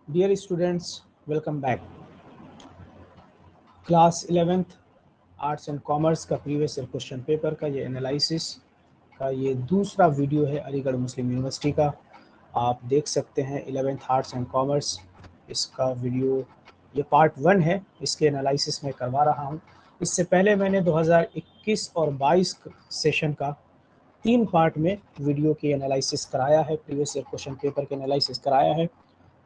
Dear students, welcome back. Class 11th arts and commerce का previous year question paper का ये analysis का ये दूसरा वीडियो है अलीगढ़ मुस्लिम यूनिवर्सिटी का। आप देख सकते हैं 11th आर्ट्स एंड कॉमर्स, इसका वीडियो ये पार्ट 1 है। इसके एनालिसिस में करवा रहा हूँ। इससे पहले मैंने 2021 और 22 सेशन का 3 पार्ट में वीडियो की एनालिसिस कराया है, प्रीवियस ईयर क्वेश्चन पेपर के एनालिसिस कराया है।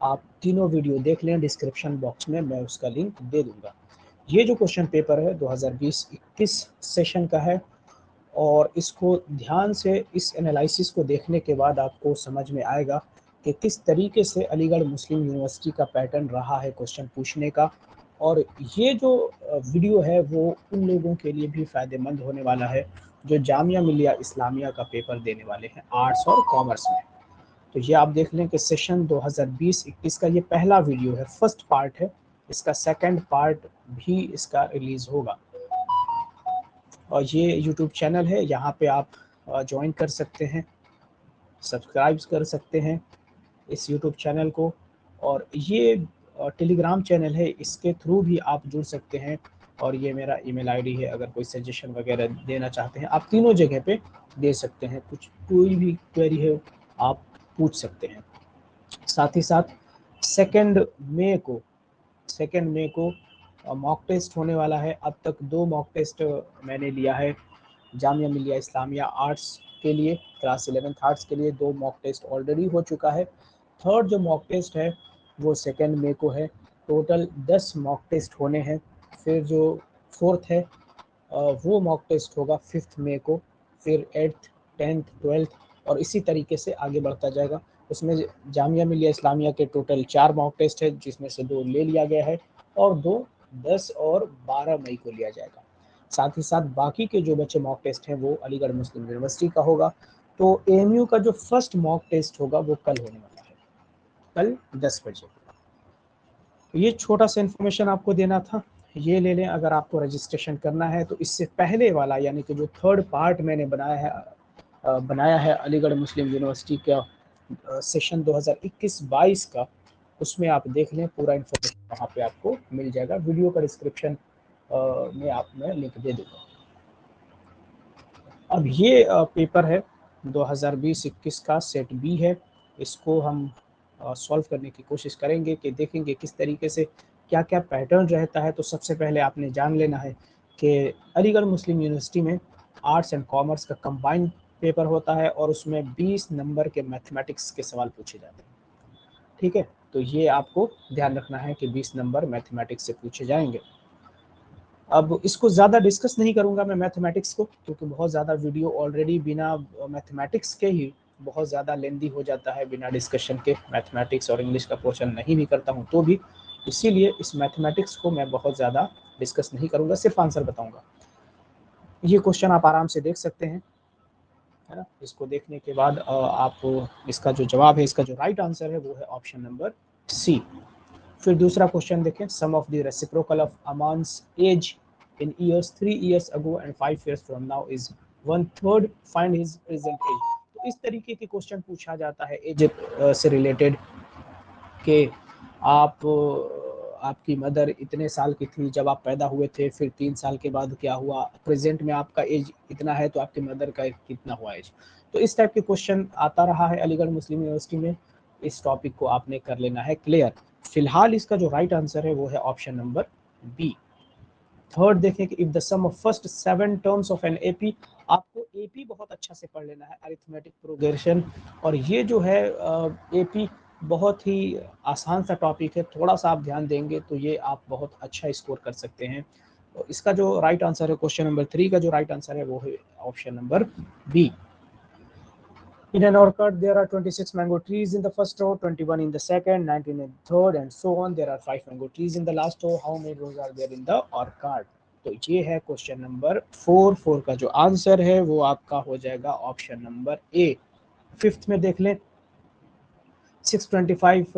आप तीनों वीडियो देख लें, डिस्क्रिप्शन बॉक्स में मैं उसका लिंक दे दूंगा। ये जो क्वेश्चन पेपर है 2020-21 सेशन का है और इसको ध्यान से इस एनालिसिस को देखने के बाद आपको समझ में आएगा कि किस तरीके से अलीगढ़ मुस्लिम यूनिवर्सिटी का पैटर्न रहा है क्वेश्चन पूछने का। और ये जो वीडियो है वो उन लोगों के लिए भी फ़ायदेमंद होने वाला है जो जामिया मिलिया इस्लामिया का पेपर देने वाले हैं आर्ट्स और कॉमर्स में। तो ये आप देख लें कि सेशन 2020-21 का ये पहला वीडियो है, फर्स्ट पार्ट है। इसका सेकंड पार्ट भी इसका रिलीज़ होगा और ये यूट्यूब चैनल है, यहाँ पे आप ज्वाइन कर सकते हैं, सब्सक्राइब कर सकते हैं इस यूट्यूब चैनल को। और ये टेलीग्राम चैनल है, इसके थ्रू भी आप जुड़ सकते हैं। और ये मेरा ईमेल आईडी है, अगर कोई सजेशन वगैरह देना चाहते हैं आप तीनों जगह पे दे सकते हैं। कुछ कोई भी क्वेरी है आप पूछ सकते हैं। साथ ही साथ सेकेंड मे को सेकेंड मे को मॉक टेस्ट होने वाला है। अब तक 2 मॉक टेस्ट मैंने लिया है जामिया मिलिया इस्लामिया आर्ट्स के लिए, क्लास 11th आर्ट्स के लिए 2 मॉक टेस्ट ऑलरेडी हो चुका है। थर्ड जो मॉक टेस्ट है वो सेकेंड मे को है। टोटल 10 मॉक टेस्ट होने हैं। फिर जो फोर्थ है वो मॉक टेस्ट होगा 5 मई को। फिर 8th 10th 12th और इसी तरीके से आगे बढ़ता जाएगा। उसमें जामिया मिलिया इस्लामिया के टोटल 4 मॉक टेस्ट है, जिसमें से 2 ले लिया गया है और 2 10 और 12 मई को लिया जाएगा। साथ ही साथ बाकी के जो बच्चे मॉक टेस्ट हैं वो अलीगढ़ मुस्लिम यूनिवर्सिटी का होगा। तो एएमयू का जो फर्स्ट मॉक टेस्ट होगा वो कल होने वाला है, कल 10 बजे। तो ये छोटा सा इन्फॉर्मेशन आपको देना था, ये ले लें। अगर आपको रजिस्ट्रेशन करना है तो इससे पहले वाला यानी कि जो थर्ड पार्ट मैंने बनाया है अलीगढ़ मुस्लिम यूनिवर्सिटी का सेशन 2021-22 का, उसमें आप देख लें, पूरा इन्फॉर्मेशन वहाँ पे आपको मिल जाएगा। वीडियो का डिस्क्रिप्शन में आप मैं लिंक दे दूँगा। अब ये पेपर है 2020-21 का, सेट बी है। इसको हम सॉल्व करने की कोशिश करेंगे कि देखेंगे किस तरीके से क्या क्या पैटर्न रहता है। तो सबसे पहले आपने जान लेना है कि अलीगढ़ मुस्लिम यूनिवर्सिटी में आर्ट्स एंड कॉमर्स का कंबाइंड पेपर होता है और उसमें 20 नंबर के मैथमेटिक्स के सवाल पूछे जाते हैं। ठीक है, तो ये आपको ध्यान रखना है कि 20 नंबर मैथमेटिक्स से पूछे जाएंगे। अब इसको ज़्यादा डिस्कस नहीं करूँगा मैं मैथमेटिक्स को, क्योंकि बहुत ज़्यादा वीडियो ऑलरेडी बिना मैथमेटिक्स के ही बहुत ज़्यादा लेंदी हो जाता है बिना डिस्कशन के। मैथमेटिक्स और इंग्लिश का पोर्शन नहीं भी करता हूँ तो भी, इसीलिए इस मैथमेटिक्स को मैं बहुत ज़्यादा डिस्कस नहीं करूँगा, सिर्फ आंसर बताऊँगा। ये क्वेश्चन आप आराम से देख सकते हैं, है ना। इसको देखने के बाद आप इसका जो जवाब है, इसका जो राइट आंसर है वो है ऑप्शन नंबर सी। फिर दूसरा क्वेश्चन देखें, sum of the reciprocal of Aman's age in years 3 years ago and 5 years from now is 1/3, find his present age. तो इस तरीके के क्वेश्चन पूछा जाता है एज से रिलेटेड कि आप आपकी मदर इतने साल की थी जब आप पैदा हुए थे, फिर 3 साल के बाद क्या हुआ, प्रेजेंट में आपका एज इतना है तो आपकी मदर का कितना हुआ एज। तो इस टाइप के क्वेश्चन आता रहा है अलीगढ़ मुस्लिम यूनिवर्सिटी में। इस टॉपिक को आपने कर लेना है क्लियर। फिलहाल इसका जो राइट आंसर है वो है ऑप्शन नंबर बी। थर्ड देखें कि if the sum of first 7 terms of an AP, आपको एपी बहुत अच्छा से पढ़ लेना है, अरिथमेटिक प्रोग्रेशन। और ये जो है एपी बहुत ही आसान सा टॉपिक है, थोड़ा सा आप ध्यान देंगे तो ये आप बहुत अच्छा स्कोर कर सकते हैं। तो इसका जो राइट आंसर है क्वेश्चन नंबर 3 का जो राइट आंसर है वो है option number B. In an orchard, there are 26 mango trees in the first row, 21 in the second, 19 in the third, and so on. There are 5 mango trees in the last row. How many rows are there in the orchard? तो ये है question number 4 का जो answer है वो आपका हो जाएगा ऑप्शन नंबर ए। फिफ्थ में देख लें, 625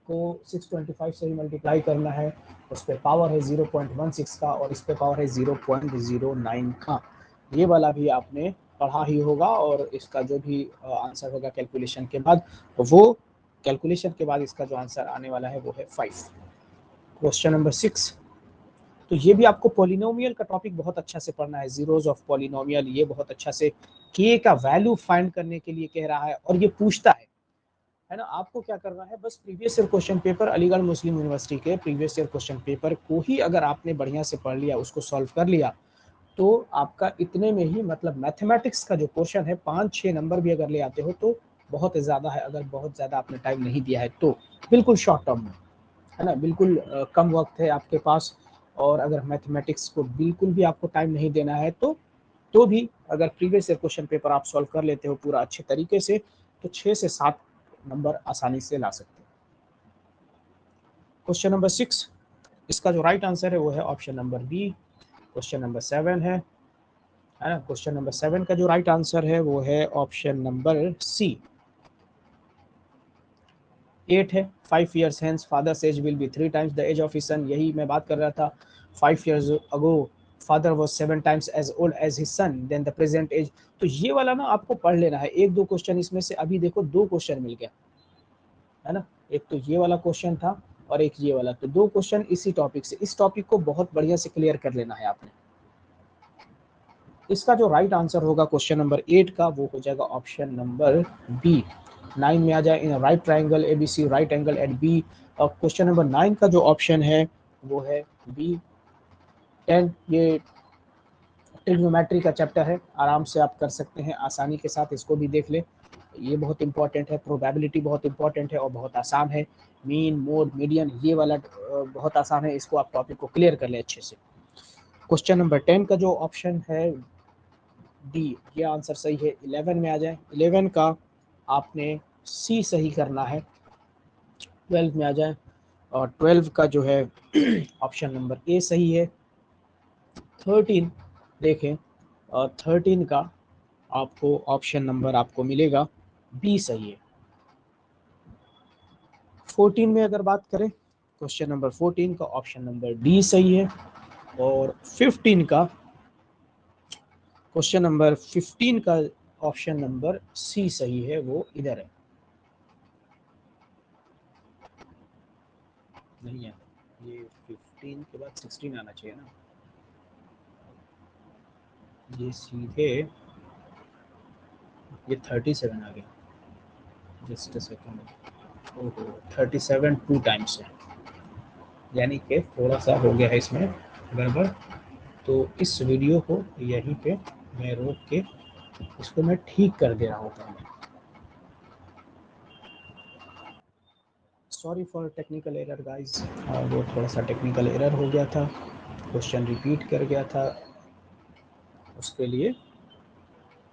को 625 से ही मल्टीप्लाई करना है। उस पर पावर है 0.16 का और इस पर पावर है 0.09 का। ये वाला भी आपने पढ़ा ही होगा और इसका जो भी आंसर होगा कैलकुलेशन के बाद वो कैलकुलेशन के बाद इसका जो आंसर आने वाला है वो है 5। क्वेश्चन नंबर 6, तो ये भी आपको पॉलिनोमियल का टॉपिक बहुत अच्छा से पढ़ना है, जीरोस ऑफ पॉलिनोमियल, ये बहुत अच्छा से के का वैल्यू फाइंड करने के लिए कह रहा है और ये पूछता है ना। आपको क्या करना है, बस previous year question paper, Aligarh Muslim University के प्रीवियस ईयर क्वेश्चन पेपर को ही अगर आपने बढ़िया से पढ़ लिया, उसको सॉल्व कर लिया, तो आपका इतने में ही मतलब मैथमेटिक्स का जो क्वेश्चन है 5-6 नंबर भी अगर ले आते हो तो बहुत ज़्यादा है। अगर बहुत ज़्यादा आपने टाइम नहीं दिया है तो बिल्कुल शॉर्ट टर्म में, है ना, बिल्कुल कम वक्त है आपके पास, और अगर मैथमेटिक्स को बिल्कुल भी आपको टाइम नहीं देना है तो भी अगर प्रीवियस ईयर क्वेश्चन पेपर आप सॉल्व कर लेते हो पूरा अच्छे तरीके से, तो 6 से 7 नंबर आसानी से ला सकते हो। क्वेश्चन नंबर 6, इसका जो राइट आंसर है वो है option number B. Question number 7 है ना, क्वेश्चन नंबर 7 का जो राइट आंसर है वो है ऑप्शन नंबर सी। 8 है, 5 years hence father's age will be 3 times the age of his son, यही मैं बात कर रहा था। 5 years ago father was 7 times as old as his son, then the present age। तो ये वाला ना आपको पढ़ लेना है, एक दो क्वेश्चन इसमें से, अभी देखो 2 क्वेश्चन मिल गया, है ना, एक तो ये वाला क्वेश्चन था और एक ये वाला, तो 2 क्वेश्चन इसी टॉपिक से, इस टॉपिक को बहुत बढ़िया से क्लियर कर लेना है आपने। इसका जो राइट आंसर होगा क्वेश्चन नंबर 8 का वो हो जाएगा ऑप्शन नंबर बी। 9 में आ जाए, in right triangle ABC right angle at B. और क्वेश्चन नंबर 9 का जो ऑप्शन है वो है बी। 10, ये ट्रिग्नोमेट्री का चैप्टर है, आराम से आप कर सकते हैं आसानी के साथ, इसको भी देख ले, ये बहुत इंपॉर्टेंट है। प्रोबेबिलिटी बहुत इंपॉर्टेंट है और बहुत आसान है। मीन मोड मीडियन ये वाला बहुत आसान है, इसको आप टॉपिक को क्लियर कर ले अच्छे से। क्वेश्चन नंबर 10 का जो ऑप्शन है डी, ये आंसर सही है। 11 में आ जाए, 11 का आपने सी सही करना है। 12 में आ जाए, और 12 का जो है ऑप्शन नंबर ए सही है। 13 देखें, और 13 का आपको ऑप्शन नंबर आपको मिलेगा बी सही है। 14 में अगर बात करें, क्वेश्चन नंबर 14 का ऑप्शन नंबर डी सही है। और 15 का, क्वेश्चन नंबर 15 का ऑप्शन नंबर सी सही है, वो इधर है, नहीं है, ये 15 के बाद 16 आना चाहिए ना, ये सीधे ये 37 आ गया, जस्ट अ सेकंड, ओहो 37 2 टाइम्स है, यानी कि थोड़ा सा हो गया है इसमें गड़बड़। तो इस वीडियो को यहीं पे मैं रोक के इसको मैं ठीक कर दे रहा हूँ पहले। Sorry for technical error guys, वो थोड़ा सा टेक्निकल एरर हो गया था, क्वेश्चन रिपीट कर गया था, उसके लिए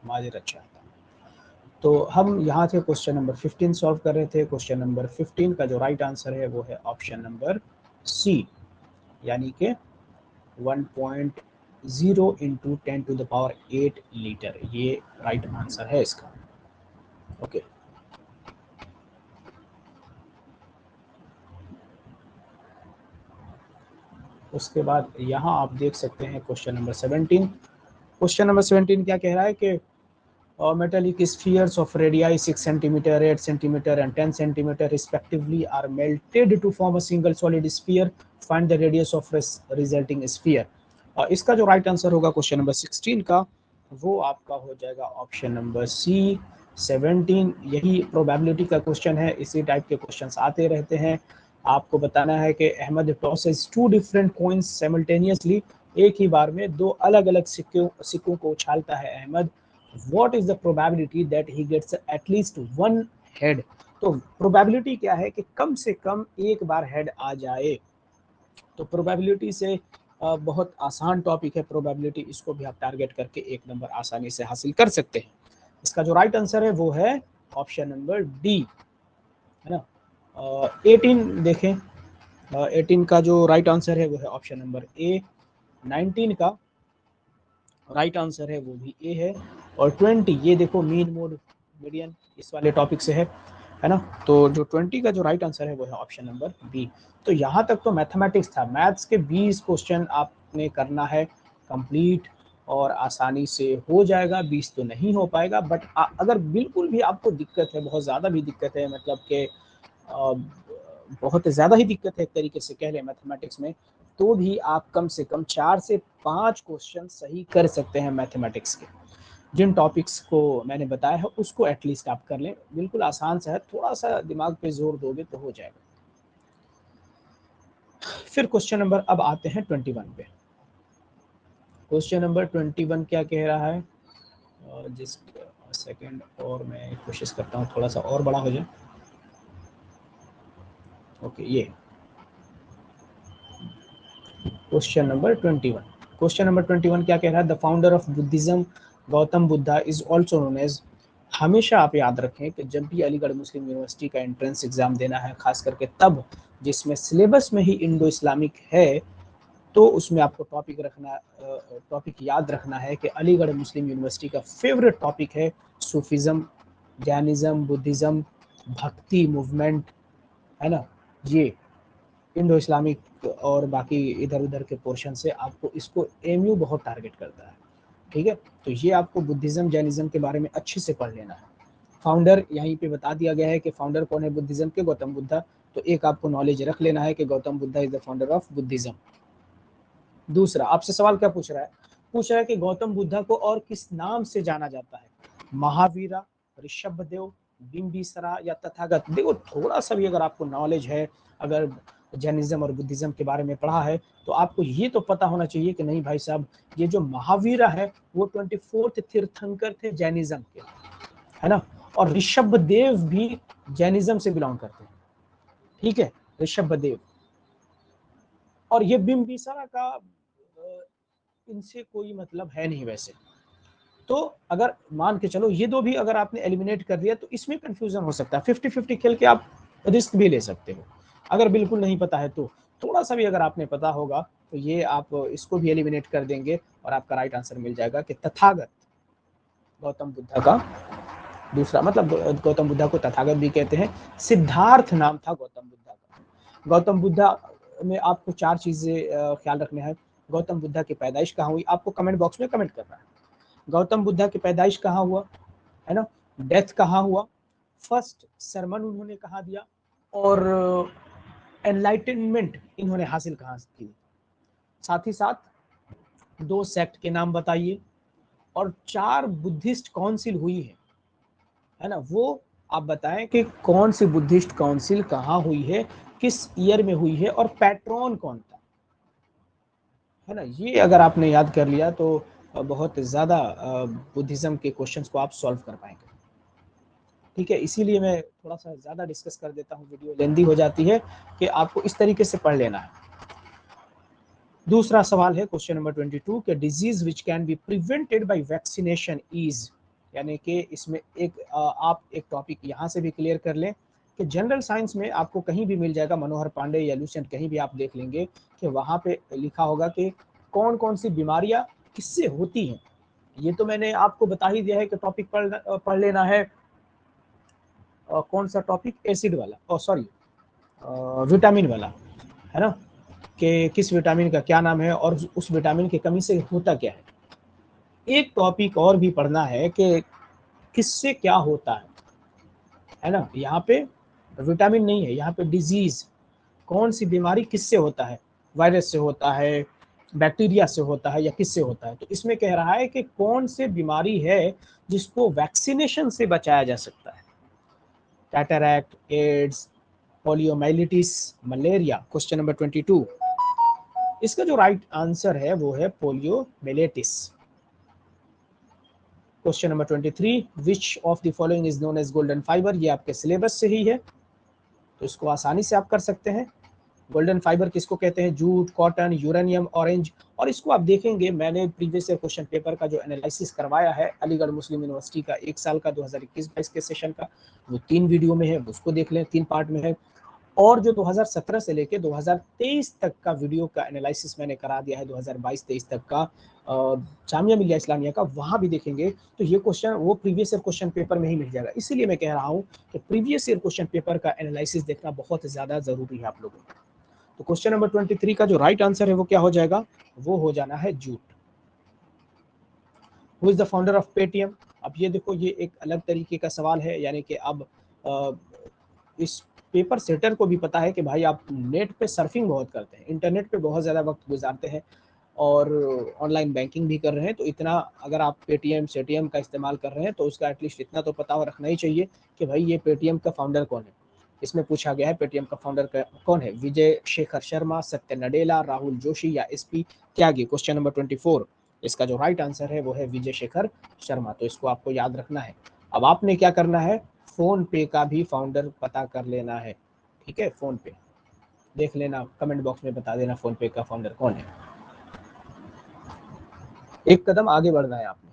माजरत चाहता हूँ। तो हम यहाँ थे क्वेश्चन नंबर 15 सॉल्व कर रहे थे। क्वेश्चन नंबर 15 का जो राइट आंसर है वो है ऑप्शन नंबर सी, यानी कि 1.0 इंटू 10⁸ लीटर, ये राइट आंसर है इसका। ओके, उसके बाद यहाँ आप देख सकते हैं क्वेश्चन नंबर 17। क्वेश्चन नंबर 17 क्या कह रहा है कि metallic spheres of radii 6 centimeter, 8 centimeter and 10 centimeter respectively are melted to form a single solid sphere. Find the radius of resulting sphere. इसका जो राइट आंसर होगा क्वेश्चन नंबर 16 का वो आपका हो जाएगा ऑप्शन नंबर सी 17। यही प्रोबेबिलिटी का क्वेश्चन है, इसी टाइप के क्वेश्चंस आते रहते हैं। आपको बताना है कि Ahmad tosses 2 different coins simultaneously, एक ही बार में 2 अलग अलग सिक्कों को उछालता है Ahmad. What is the probability that he gets at least one head? तो प्रोबेबिलिटी क्या है कि कम से कम एक बार हेड आ जाए। तो प्रोबेबिलिटी से बहुत आसान टॉपिक है प्रोबेबिलिटी, इसको भी आप टारगेट करके 1 नंबर आसानी से हासिल कर सकते हैं। इसका जो राइट आंसर है वो है ऑप्शन नंबर डी, है ना। 18 देखें, 18 का जो राइट आंसर है वो है ऑप्शन नंबर ए। 19 का राइट आंसर है वो भी ए है। और 20, ये देखो मीन मोड मीडियन इस वाले टॉपिक से है ना। तो जो 20 का जो राइट आंसर है वो है ऑप्शन नंबर बी। तो यहाँ तक तो मैथमेटिक्स था, मैथ्स के 20 क्वेश्चन आपने करना है कंप्लीट, और आसानी से हो जाएगा। 20 तो नहीं हो पाएगा, बट अगर बिल्कुल भी आपको दिक्कत है, बहुत ज़्यादा भी दिक्कत है, मतलब कि बहुत ज़्यादा ही दिक्कत है एक तरीके से कह लें मैथमेटिक्स में, तो भी आप कम से कम 4 से 5 क्वेश्चन सही कर सकते हैं मैथमेटिक्स के। जिन टॉपिक्स को मैंने बताया है उसको एटलीस्ट आप कर लें, बिल्कुल आसान सा है, थोड़ा सा दिमाग पे जोर दोगे तो हो जाएगा। फिर क्वेश्चन नंबर अब आते हैं 21 पे। क्वेश्चन नंबर 21 क्या कह रहा है, जस्ट सेकंड और मैं कोशिश करता हूँ थोड़ा सा और बड़ा हो जाए। ओके, ये क्वेश्चन नंबर 21। क्वेश्चन नंबर 21 क्या कह रहा है, the founder of Buddhism Gautam Buddha is also known as. हमेशा आप याद रखें कि जब भी अलीगढ़ मुस्लिम यूनिवर्सिटी का एंट्रेंस एग्जाम देना है, खास करके तब जिसमें सिलेबस में ही इंडो इस्लामिक है, तो उसमें आपको टॉपिक याद रखना है कि अलीगढ़ मुस्लिम यूनिवर्सिटी का फेवरेट टॉपिक है सूफिज्म, जैनिज्म, बुद्धिज्म, भक्ति मूवमेंट, है ना। ये इंडो इस्लामिक और बाकी इधर उधर के पोर्शन से आपको इसको एमयू बहुत टारगेट करता है, ठीक है। तो ये आपको बुद्धिज्म जैनिज्म के बारे में अच्छे से पढ़ लेना है। फाउंडर यहीं पे बता दिया गया है कि फाउंडर कौन है बुद्धिज्म के, गौतम बुद्धा। तो एक आपको नॉलेज रख लेना है कि Gautam Buddha is the founder of Buddhism. दूसरा आपसे सवाल क्या पूछ रहा है, पूछ रहा है कि गौतम बुद्धा को और किस नाम से जाना जाता है, महावीरा, ऋषभदेव, बिंबिसरा या तथागत। देखो थोड़ा सा भी अगर आपको नॉलेज है, अगर जैनिज्म और बुद्धिज्म के बारे में पढ़ा है, तो आपको ये तो पता होना चाहिए कि नहीं भाई साहब, ये जो महावीरा है वो 24th तीर्थंकर थे जैनिज्म के, है ना। और ऋषभदेव भी जैनिज्म से बिलोंग करते हैं, ठीक है, ऋषभदेव। और ये बिंबिसारा का इनसे कोई मतलब है नहीं वैसे। तो अगर मान के चलो ये दो भी अगर आपने एलिमिनेट कर दिया तो इसमें कंफ्यूजन हो सकता है, 50-50 खेल के आप रिस्क भी ले सकते हो। अगर बिल्कुल नहीं पता है तो थोड़ा सा भी अगर आपने पता होगा तो ये आप इसको भी एलिमिनेट कर देंगे और आपका राइट आंसर मिल जाएगा कि तथागत गौतम बुद्धा का दूसरा मतलब, गौतम बुद्धा को तथागत भी कहते हैं। सिद्धार्थ नाम था गौतम बुद्धा का। गौतम बुद्धा में आपको 4 चीजें ख्याल रखना है। गौतम बुद्धा की पैदाइश कहाँ हुई, आपको कमेंट बॉक्स में कमेंट करना है। गौतम बुद्धा की पैदाइश कहाँ हुआ, है ना, डेथ कहाँ हुआ, फर्स्ट सरमन उन्होंने कहाँ दिया, और एनलाइटनमेंट इन्होंने हासिल कहाँ की। साथ ही साथ 2 सेक्ट के नाम बताइए, और 4 बुद्धिस्ट काउंसिल हुई है ना, वो आप बताएं कि कौन सी बुद्धिस्ट काउंसिल कहाँ हुई है, किस ईयर में हुई है, और पैट्रॉन कौन था, है ना। ये अगर आपने याद कर लिया तो बहुत ज़्यादा बुद्धिज्म के क्वेश्चंस को आप सॉल्व कर पाएंगे, ठीक है। इसीलिए मैं थोड़ा सा ज़्यादा डिस्कस कर देता हूँ, वीडियो लेंदी हो जाती है, कि आपको इस तरीके से पढ़ लेना है। दूसरा सवाल है क्वेश्चन नंबर 22 के disease which can be prevented by vaccination is, यानी कि इसमें एक आप एक टॉपिक यहाँ से भी क्लियर कर लें कि जनरल साइंस में आपको कहीं भी मिल जाएगा, मनोहर पांडे या लूसेंट कहीं भी आप देख लेंगे कि वहाँ पे लिखा होगा कि कौन कौन सी बीमारियाँ किससे होती हैं। ये तो मैंने आपको बता ही दिया है कि टॉपिक पढ़ लेना है। कौन सा टॉपिक, एसिड वाला, सॉरी विटामिन वाला, है ना, कि किस विटामिन का क्या नाम है और उस विटामिन की कमी से होता क्या है। एक टॉपिक और भी पढ़ना है कि किससे क्या होता है ना। यहाँ पे विटामिन नहीं है, यहाँ पे डिजीज, कौन सी बीमारी किससे होता है, वायरस से होता है, बैक्टीरिया से होता है या किससे होता है। तो इसमें कह रहा है कि कौन से बीमारी है जिसको वैक्सीनेशन से बचाया जा सकता है, cataract, AIDS, poliomyelitis, malaria. Question number 22, इसका जो राइट आंसर है वो है poliomyelitis. Question number 23, which of the following is known as golden fibre, ये आपके सिलेबस से ही है तो इसको आसानी से आप कर सकते हैं। गोल्डन फाइबर किसको कहते हैं, जूट, कॉटन, यूरेनियम, ऑरेंज। और इसको आप देखेंगे, मैंने प्रीवियस ईयर क्वेश्चन पेपर का जो एनालिसिस करवाया है अलीगढ़ मुस्लिम यूनिवर्सिटी का 1 साल का 2021-22 के सेशन का, वो 3 वीडियो में है, उसको देख लें, 3 पार्ट में है। और जो 2017 से लेके 2023 तक का वीडियो का एनालिसिस मैंने करा दिया है, 2022-23 तक का जामिया मिलिया इस्लामिया का, वहां भी देखेंगे तो ये क्वेश्चन वो प्रीवियस ईयर क्वेश्चन पेपर में ही मिल जाएगा। इसीलिए मैं कह रहा हूँ कि प्रीवियस ईयर क्वेश्चन पेपर का एनालिसिस देखना बहुत ज्यादा जरूरी है आप लोगों को। तो क्वेश्चन नंबर 23 का जो राइट आंसर है वो क्या हो जाएगा, वो हो जाना है jute. Who is the founder of Paytm. अब ये देखो, ये एक अलग तरीके का सवाल है, यानी कि अब इस पेपर सेटर को भी पता है कि भाई आप नेट पे सर्फिंग बहुत करते हैं, इंटरनेट पे बहुत ज़्यादा वक्त गुजारते हैं और ऑनलाइन बैंकिंग भी कर रहे हैं, तो इतना अगर आप पेटीएम सेटीएम का इस्तेमाल कर रहे हैं तो उसका एटलीस्ट इतना तो पता रखना ही चाहिए कि भाई ये पेटीएम का फाउंडर कौन है। इसमें पूछा गया है पेटीएम का फाउंडर कौन है, विजय शेखर शर्मा, सत्य नडेला, राहुल जोशी या एसपी त्यागी। क्वेश्चन नंबर 24, इसका जो राइट आंसर है वो है विजय शेखर शर्मा। तो इसको आपको याद रखना है। अब आपने क्या करना है, फोन पे का भी फाउंडर पता कर लेना है, ठीक है। फोन पे देख लेना, कमेंट बॉक्स में बता देना फोन पे का फाउंडर कौन है। एक कदम आगे बढ़ना है आपने,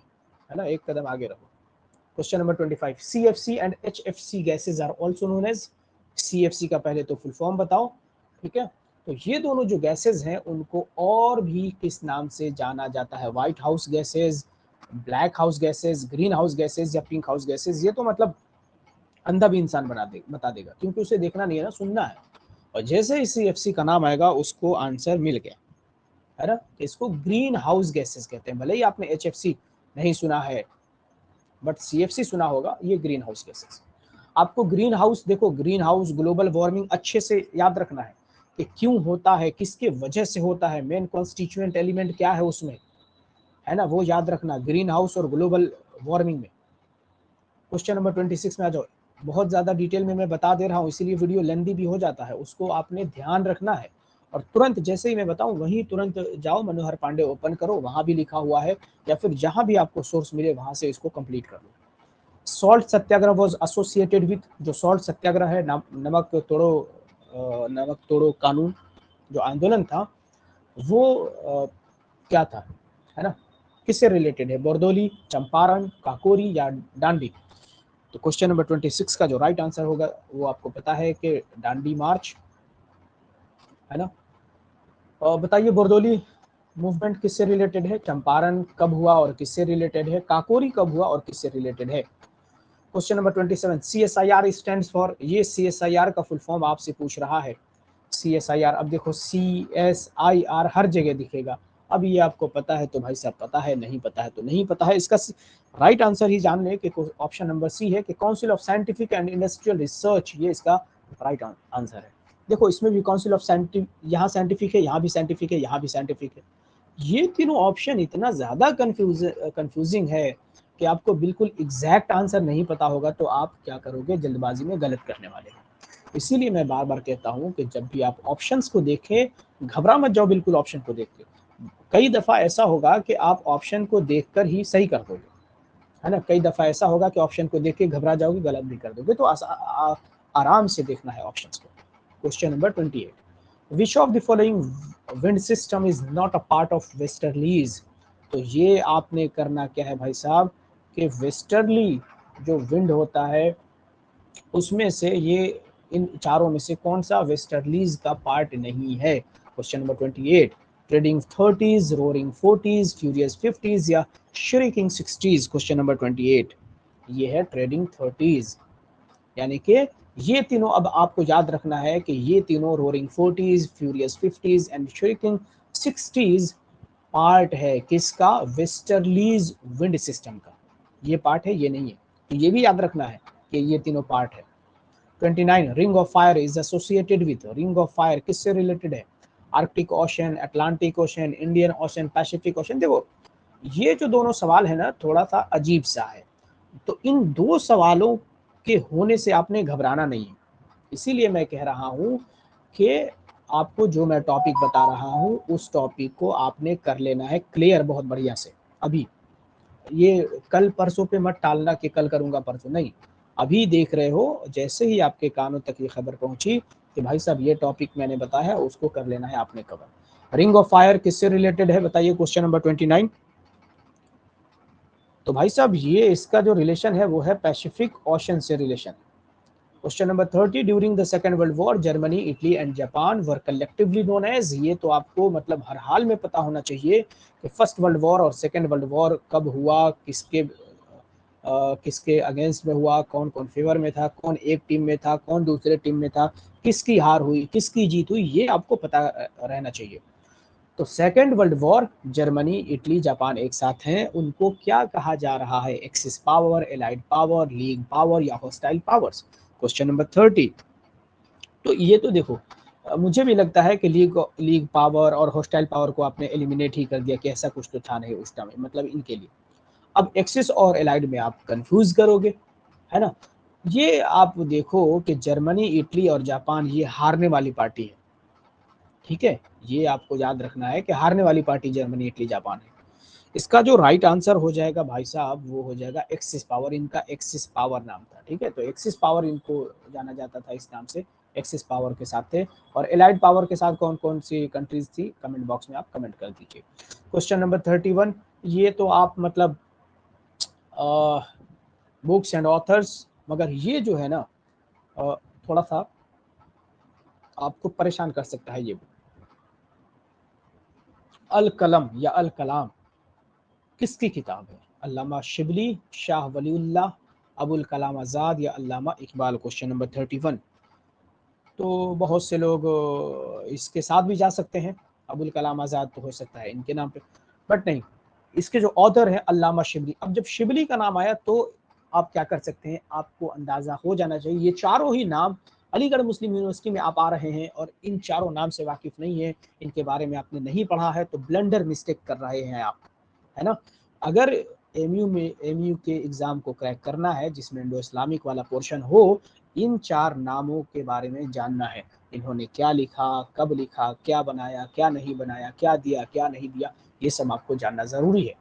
है ना, एक कदम आगे रहो। Question number 25, CFC and HFC gases are also known as. CFC का पहले तो फुल फॉर्म बताओ, ठीक है। तो ये दोनों जो गैसेज हैं उनको और भी किस नाम से जाना जाता है, white house gases, black house gases, green house gases या पिंक हाउस गैसेज। ये तो मतलब अंधा भी इंसान बता देगा, क्योंकि उसे देखना नहीं है ना, सुनना है। और जैसे ही CFC का नाम आएगा उसको आंसर मिल गया, है ना। इसको ग्रीन हाउस गैसेस कहते हैं। भले ही आपने HFC नहीं सुना है बट CFC सुना होगा, ये ग्रीन हाउस गैसेस। आपको ग्रीन हाउस, देखो ग्रीन हाउस ग्लोबल वार्मिंग अच्छे से याद रखना है कि क्यों होता है, किसके वजह से होता है, मेन कॉन्स्टिट्यूएंट एलिमेंट क्या है उसमें, है ना, वो याद रखना ग्रीन हाउस और ग्लोबल वार्मिंग में। क्वेश्चन नंबर 26 में आ जाओ। बहुत ज़्यादा डिटेल में मैं बता दे रहा हूँ इसीलिए वीडियो लेंदी भी हो जाता है, उसको आपने ध्यान रखना है। और तुरंत जैसे ही मैं बताऊं वहीं तुरंत जाओ, मनोहर पांडे ओपन करो, वहां भी लिखा हुआ है, या फिर जहां भी आपको सोर्स मिले वहां से इसको कंप्लीट कर लो। Salt Satyagraha was associated with, जो सॉल्ट सत्याग्रह है, नमक तोड़ो कानून जो आंदोलन था वो क्या था, है ना, किससे रिलेटेड है, बरदोली, चंपारण, काकोरी या डांडी। तो क्वेश्चन नंबर 26 का जो राइट आंसर होगा वो आपको पता है कि डांडी मार्च, है ना। और बताइए बरदोली मूवमेंट किससे रिलेटेड है, चंपारण कब हुआ और किससे रिलेटेड है, काकोरी कब हुआ और किससे रिलेटेड है। Question number 27, CSIR stands for, ये CSIR का फुल फॉर्म आपसे पूछ रहा है। CSIR, अब देखो CSIR हर जगह दिखेगा। अब ये आपको पता है तो भाई साहब पता है, नहीं पता है तो नहीं पता है। इसका राइट आंसर ही जान ले कि ऑप्शन नंबर सी है कि council of scientific and industrial research, ये इसका राइट आंसर है। देखो इसमें भी काउंसिल ऑफ साइंटिफिक, यहाँ साइंटिफिक है, यहाँ भी साइंटिफिक है, यहाँ भी साइंटिफिक है। ये तीनों ऑप्शन इतना ज़्यादा कंफ्यूजिंग है कि आपको बिल्कुल एग्जैक्ट आंसर नहीं पता होगा तो आप क्या करोगे, जल्दबाजी में गलत करने वाले हैं। इसीलिए मैं बार बार कहता हूं कि जब भी आप ऑप्शंस को देखें घबरा मत जाओ, बिल्कुल ऑप्शन को देख के। कई दफ़ा ऐसा होगा कि आप ऑप्शन को देखकर ही सही कर दोगे, है ना। कई दफ़ा ऐसा होगा कि ऑप्शन को देख के घबरा जाओगे, गलत भी कर दोगे। तो आराम से देखना है ऑप्शंस को। Question number 28, which of the following wind system is not a part of westerlies. तो ये आपने करना क्या है भाई साहब कि वेस्टर्ली जो विंड होता है उसमें से ये इन चारों में से कौन सा वेस्टर्लीज का पार्ट नहीं है। Question number 28, trading 30s, roaring 40s, furious 50s या श्रिकिंग 60s। क्वेश्चन नंबर 28 ये है ट्रेडिंग 30s, यानी कि ये तीनों अब आपको याद रखना है कि ये तीनों roaring 40s, furious 50s and shrieking 60s part है किसका, वेस्टर्लीज विंड सिस्टम का। ये पार्ट है, ये नहीं है। तो ये भी याद रखना है कि ये तीनों पार्ट है। 29, ring of fire is associated with, ring of fire किससे रिलेटेड है, Arctic ocean, Atlantic ocean, Indian ocean, Pacific ocean. देखो ये जो दोनों सवाल है ना थोड़ा सा अजीब सा है, तो इन दो सवालों के होने से आपने घबराना नहीं है। इसीलिए मैं कह रहा हूं कि आपको जो मैं टॉपिक बता रहा हूं उस टॉपिक को आपने कर लेना है क्लियर बहुत बढ़िया से अभी। ये कल परसों पे मत टालना कि कल करूंगा परसों, नहीं, अभी देख रहे हो जैसे ही आपके कानों तक ये खबर पहुंची कि भाई साहब ये टॉपिक मैंने बताया है उसको कर लेना है आपने कवर। रिंग ऑफ फायर किससे रिलेटेड है बताइए, क्वेश्चन नंबर 29। तो भाई साहब ये इसका जो रिलेशन है वो है पैसिफिक ओशन से relation. Question number 30, during the second world war Germany, Italy and Japan were collectively known as. ये तो आपको मतलब हर हाल में पता होना चाहिए कि फर्स्ट वर्ल्ड वॉर और सेकेंड वर्ल्ड वॉर कब हुआ, किसके अगेंस्ट में हुआ, कौन कौन फेवर में था, कौन एक टीम में था, कौन दूसरे टीम में था, किसकी हार हुई, किसकी जीत हुई, ये आपको पता रहना चाहिए। तो second world war Germany, Italy, Japan एक साथ हैं, उनको क्या कहा जा रहा है, axis power, allied power, league power या हॉस्टाइल पावर्स। क्वेश्चन नंबर 30, तो ये तो देखो मुझे भी लगता है कि लीग पावर और हॉस्टाइल पावर को आपने एलिमिनेट ही कर दिया कि ऐसा कुछ तो था नहीं उस टाइम, मतलब इनके लिए। अब एक्सिस और एलाइड में आप कंफ्यूज करोगे, है ना। ये आप देखो कि जर्मनी, इटली और जापान ये हारने वाली पार्टी है, ठीक है। ये आपको याद रखना है कि हारने वाली पार्टी जर्मनी, इटली, जापान है। इसका जो राइट आंसर हो जाएगा भाई साहब वो हो जाएगा एक्सिस पावर। इनका एक्सिस पावर नाम था, ठीक है। तो एक्सिस पावर इनको जाना जाता था इस नाम से, एक्सिस पावर के साथ थे। और एलाइड पावर के साथ कौन कौन सी कंट्रीज थी, कमेंट बॉक्स में आप कमेंट कर दीजिए। क्वेश्चन नंबर 31, ये तो आप मतलब बुक्स एंड ऑथर्स, मगर ये जो है ना थोड़ा सा आपको परेशान कर सकता है। ये अल कलम या अल कलाम किसकी किताब है? अल्लामा शिबली, शाह वलीउल्लाह, अबुल कलाम आज़ाद या अल्लामा इकबाल। Question number 31। तो बहुत से लोग इसके साथ भी जा सकते हैं, अबुल कलाम आज़ाद तो हो सकता है इनके नाम पे, बट नहीं, इसके जो ऑथर है अल्लामा शिबली। अब जब शिबली का नाम आया तो आप क्या कर सकते हैं, आपको अंदाज़ा हो जाना चाहिए ये चारों ही नाम अलीगढ़ मुस्लिम यूनिवर्सिटी में आप आ रहे हैं और इन चारों नाम से वाकिफ नहीं है, इनके बारे में आपने नहीं पढ़ा है, तो ब्लंडर मिस्टेक कर रहे हैं आप, है ना। अगर एमयू के एग्ज़ाम को क्रैक करना है जिसमें इंडो इस्लामिक वाला पोर्शन हो, इन चार नामों के बारे में जानना है। इन्होंने क्या लिखा, कब लिखा, क्या बनाया, क्या नहीं बनाया, क्या दिया, क्या नहीं दिया, ये सब आपको जानना ज़रूरी है।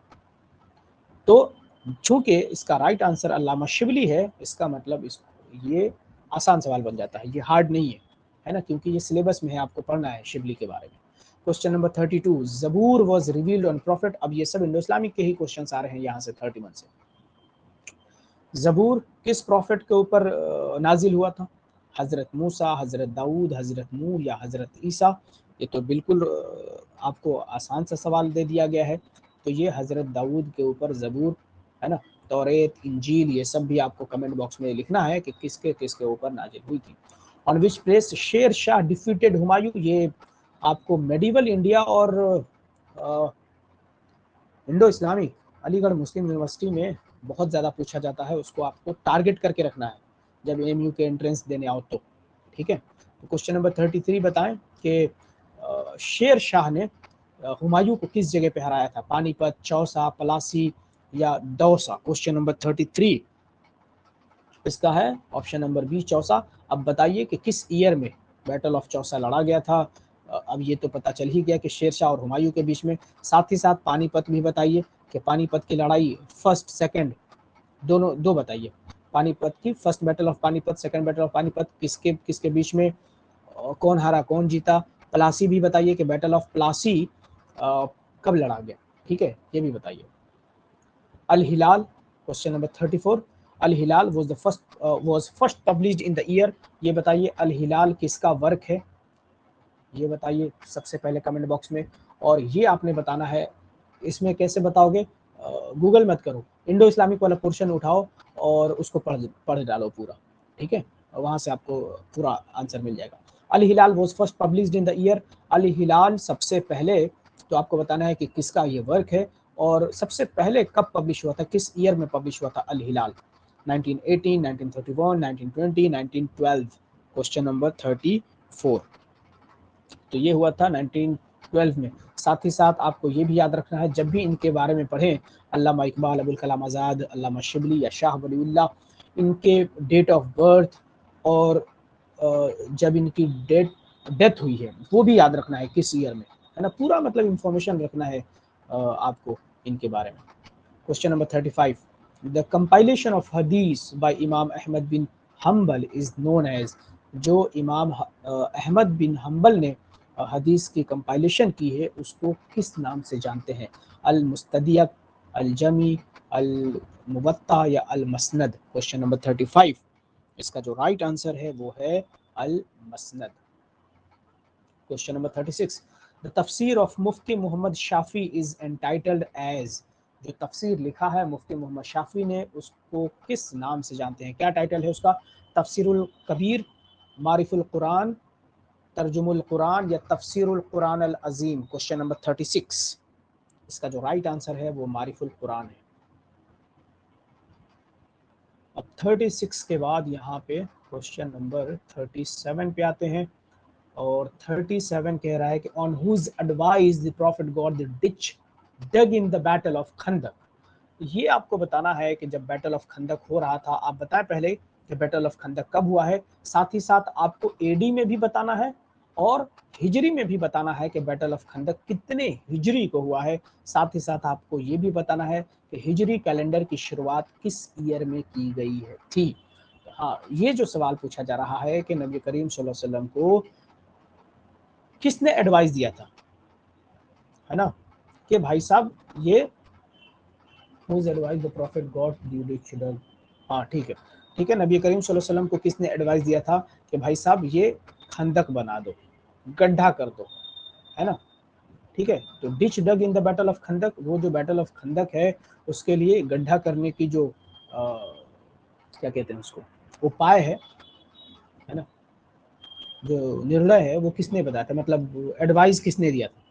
तो चूंकि इसका राइट आंसर अल्लामा शिबली है, इसका मतलब ये आसान सवाल बन जाता है, ये हार्ड नहीं है ना, क्योंकि ये सिलेबस में है, आपको पढ़ना है शिबली के बारे में। क्वेश्चन नंबर 32, जबूर वाज रिवील्ड ऑन प्रॉफिट। अब ये सब इंडो इस्लामिक के ही क्वेश्चंस आ रहे हैं यहाँ से 31 से। जबूर किस प्रॉफिट के ऊपर नाजिल हुआ था? हज़रत मूसा, हज़रत दाऊद, हज़रत नूह या हज़रत ईसा? ये तो बिल्कुल आपको आसान सा सवाल दे दिया गया है। तो ये हज़रत दाऊद के ऊपर ज़बूर, है ना। तौरेत, इंजील, ये सब भी आपको कमेंट बॉक्स में लिखना है कि किसके किसके ऊपर नाजिल हुई थी। On which place Sher Shah defeated Humayun? ये आपको मेडिवल इंडिया और Indo Islamic Aligarh Muslim university में बहुत ज़्यादा पूछा जाता है, उसको आपको टारगेट करके रखना है जब एमयू के एंट्रेंस देने आओ तो, ठीक है। तो क्वेश्चन नंबर 33 बताएं कि शेर शाह ने हुमायूं को किस जगह पे हराया था? पानीपत, चौसा, पलासी या दौसा? क्वेश्चन नंबर 33 इसका है ऑप्शन नंबर बी, चौसा। अब बताइए कि किस ईयर में बैटल ऑफ चौसा लड़ा गया था। अब ये तो पता चल ही गया कि शेरशाह और हुमायूं के बीच में, साथ ही साथ पानीपत भी बताइए कि पानीपत की लड़ाई फर्स्ट सेकंड दोनों दो बताइए। पानीपत की first battle of Panipat, second battle of Panipat किसके किसके बीच में, कौन हारा कौन जीता? प्लासी भी बताइए कि बैटल ऑफ प्लासी कब लड़ा गया, ठीक है, ये भी बताइए। Al Hilal, question number 34, Al Hilal was first published in the year? ये बताइए अल हिलाल किसका वर्क है, ये बताइए सबसे पहले कमेंट बॉक्स में। और ये आपने बताना है, इसमें कैसे बताओगे, गूगल मत करो, इंडो इस्लामिक वाला पोर्शन उठाओ और उसको पढ़ डालो पूरा, ठीक है, वहां से आपको पूरा आंसर मिल जाएगा। Al Hilal was first published in the year? Al Hilal सबसे पहले तो आपको बताना है कि किसका ये वर्क है और सबसे पहले कब पब्लिश हुआ था, किस ईयर में पब्लिश हुआ था अल हिलाल? 1918, 1931, 1920, 1912? Question number 34। तो ये हुआ था 1912 में। साथ ही साथ आपको ये भी याद रखना है, जब भी इनके बारे में पढ़ें, अल्लामा इकबाल, अबुल कलाम आज़ाद, अल्लामा शिबली या शाह वलीउल्लाह, इनके डेट ऑफ बर्थ और जब इनकी डेथ हुई है वो भी याद रखना है किस ईयर में, है ना। पूरा मतलब इंफॉर्मेशन रखना है आपको इनके बारे में। Question number 35, the compilation of हदीस बाय इमाम अहमद बिन हम्बल इज नोन एज? जो इमाम अहमद बिन हम्बल ने हदीस की कंपाइलेशन की है उसको किस नाम से जानते हैं? अल मुस्तदियक, अल जमी, अल मुवत्ता या अल मसनद? क्वेश्चन नंबर 35 इसका जो राइट आंसर है वो है अल मसनद। क्वेश्चन नंबर 36, द तफसीर of Mufti Mohammad Shafi is entitled as? जो तफसीर लिखा है मुफ्ती मोहम्मद शाफी ने उसको किस नाम से जानते हैं, क्या टाइटल है उसका? तफसीरुल कबीर, मारिफुल कुरान, तर्जुमुल कुरान या तफसीरुल कुरान अल अजीम? क्वेश्चन नंबर 36 इसका जो राइट आंसर है वो मारिफुल कुरान है। अब 36 के बाद यहाँ पे क्वेश्चन नंबर 37 पे आते हैं और 37 कह रहा है कि on whose advice the prophet got the ditch dug in the battle of Khandaq. ये आपको बताना है कि जब बैटल ऑफ खंदक हो रहा था, आप बताएं पहले कि बैटल ऑफ खंदक कब हुआ है, साथ ही साथ आपको एडी में भी बताना है और हिजरी में भी बताना है कि बैटल ऑफ खंदक कितने हिजरी को हुआ है। साथ ही साथ आपको ये भी बताना है कि हिजरी कैलेंडर की शुरुआत किस ईयर में की गई है थी। हाँ, ये जो सवाल पूछा जा रहा है कि नबी करीम सल्लल्लाहु अलैहि वसल्लम को किसने एडवाइस दिया था, है ना, कि भाई साहब ये whose advice the prophet got duly children। हाँ ठीक है, ठीक है, नबी करीम सल्लल्लाहु अलैहि वसल्लम को किसने एडवाइस दिया था कि भाई साहब ये खंदक बना दो, गड्ढा कर दो, है ना। ठीक है, तो ditch dug in the battle of Khandaq, वो जो बैटल ऑफ खंदक है उसके लिए गड्ढा करने की जो क्या कहते हैं उसको उपाय है ना, जो निर्णय है वो किसने बताया था, मतलब एडवाइस किसने दिया था,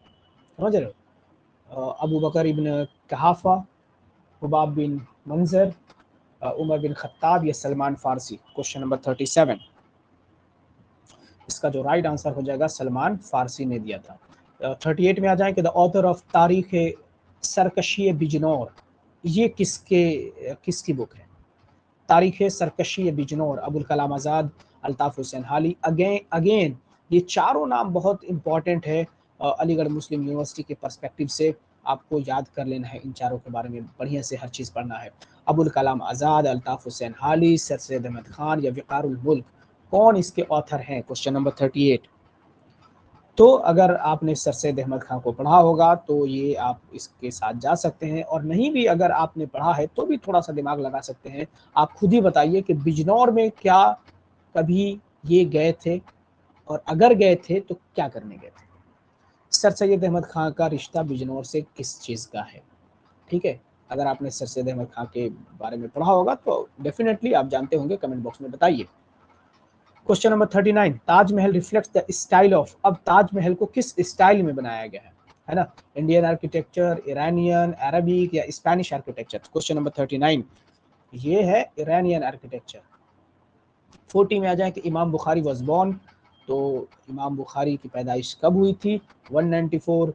समझ रहे हो। अबू बकर इब्न कहाफा, हुबाब बिन मंजर, उमर बिन खत्ताब या सलमान फारसी। क्वेश्चन नंबर 37, इसका जो राइट आंसर हो जाएगा सलमान फारसी ने दिया था। 38 में आ जाए कि द ऑथर ऑफ तारीख सरकशी बिजनौर, ये किसकी बुक है। तारीख सरकशी बिजनौर, अबुल कलाम आज़ाद, अल्ताफ़ हुसैन हाली। अगेन ये चारों नाम बहुत इंपॉर्टेंट है अलीगढ़ मुस्लिम यूनिवर्सिटी के पर्सपेक्टिव से, आपको याद कर लेना है, इन चारों के बारे में बढ़िया से हर चीज़ पढ़ना है। अबुल कलाम आज़ाद, अल्ताफ़ हुसैन हाली, सर सैयद अहमद खान या विक़ारुल मुल्क, कौन इसके ऑथर हैं। Question number 38। तो अगर आपने सर सैयद अहमद खान को पढ़ा होगा तो ये आप इसके साथ जा सकते हैं, और नहीं भी अगर आपने पढ़ा है तो भी थोड़ा सा दिमाग लगा सकते हैं। आप खुद ही बताइए कि बिजनौर में क्या कभी ये गए थे, और अगर गए थे तो क्या करने गए थे। सर सैयद अहमद खान का रिश्ता बिजनौर से किस चीज़ का है। ठीक है, अगर आपने सर सैयद अहमद खान के बारे में पढ़ा होगा तो डेफिनेटली आप जानते होंगे, कमेंट बॉक्स में बताइए। Question number 39, Taj Mahal reflects the style of, अब ताजमहल को किस स्टाइल में बनाया गया है ना, इंडियन आर्किटेक्चर, ईरानियन, अरबिक या स्पेनिश आर्किटेक्चर। क्वेश्चन नंबर 39 ये है ईरानियन आर्किटेक्चर। 40 में आ जाए कि इमाम बुखारी वाज बोर्न, तो इमाम बुखारी की पैदाइश कब हुई थी। 194,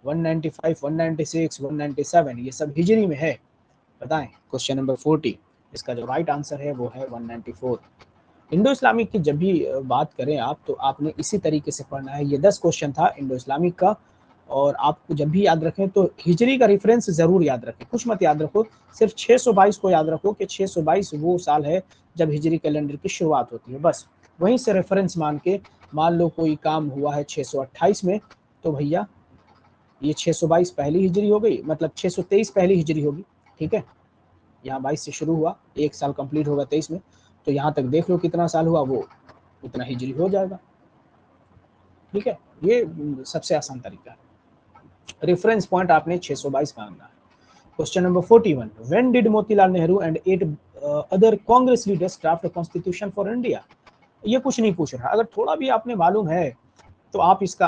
195, 196, 197, ये सब हिजरी में है, बताएं। क्वेश्चन नंबर 40, इसका जो राइट आंसर है वो है 194। इंडो इस्लामिक की जब भी बात करें आप, तो आपने इसी तरीके से पढ़ना है। ये 10 क्वेश्चन था इंडो इस्लामिक का, और आपको जब भी याद रखें तो हिजरी का रेफरेंस जरूर याद रखें, कुछ मत याद रखो, सिर्फ 622 को याद रखो कि 622 वो साल है जब हिजरी कैलेंडर की शुरुआत होती है, बस वहीं से रेफरेंस मान के, मान लो कोई काम हुआ है 628 में, तो भैया ये 622 पहली हिजरी हो गई, मतलब 623 पहली हिजरी होगी। ठीक है, यहाँ 22 से शुरू हुआ, एक साल कंप्लीट होगा 23 में, तो यहाँ तक देख लो कितना साल हुआ, वो उतना हिजरी हो जाएगा। ठीक है, ये सबसे आसान तरीका है, रेफरेंस पॉइंट आपने 622 मांगना है। Question number 41, when did Motilal Nehru and 8 other Congress leaders draft constitution for India. ये कुछ नहीं पूछ रहा, अगर थोड़ा भी आपने मालूम है तो आप इसका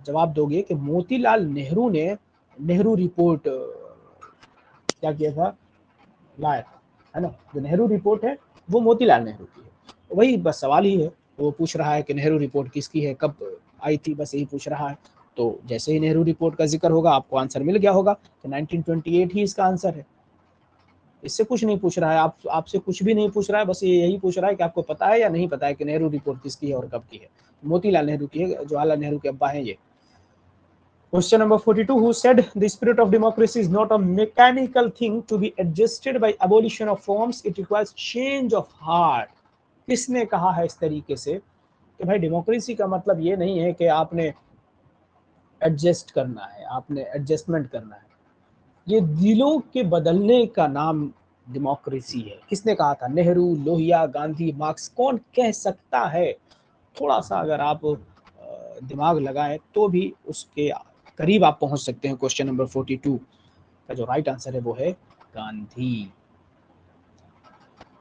जवाब दोगे कि मोतीलाल नेहरू ने नेहरू रिपोर्ट क्या किया था, लाया था, है ना। जो नेहरू रिपोर्ट है वो मोतीलाल नेहरू की है, वही बस सवाल ही है। वो पूछ रहा है कि नेहरू रिपोर्ट किसकी है, कब आई थी, बस यही पूछ रहा है। तो जैसे ही नेहरू रिपोर्ट का जिक्र होगा आपको आंसर मिल गया होगा कि 1928 ही इसका आंसर है। इससे कुछ नहीं पूछ रहा है, आपसे कुछ भी नहीं पूछ रहा है, बस ये यही पूछ रहा है कि आपको पता है या नहीं पता है कि नेहरू रिपोर्ट किसकी है और कब की है। मोतीलाल नेहरू की है, जवाहरलाल नेहरू के अब्बा हैं ये। Question number 42, who said the spirit of democracy is not a mechanical thing to be adjusted by abolition of forms, it requires change of heart। किसने कहा है इस तरीके से कि भाई डेमोक्रेसी का मतलब ये नहीं है कि आपने एडजस्ट करना है, आपने एडजस्टमेंट करना है, ये दिलों के बदलने का नाम डेमोक्रेसी है। किसने कहा था, नेहरू, लोहिया, गांधी, मार्क्स, कौन कह सकता है। थोड़ा सा अगर आप दिमाग लगाएं तो भी उसके करीब आप पहुंच सकते हैं। क्वेश्चन नंबर 42 का जो राइट आंसर है वो है Gandhi.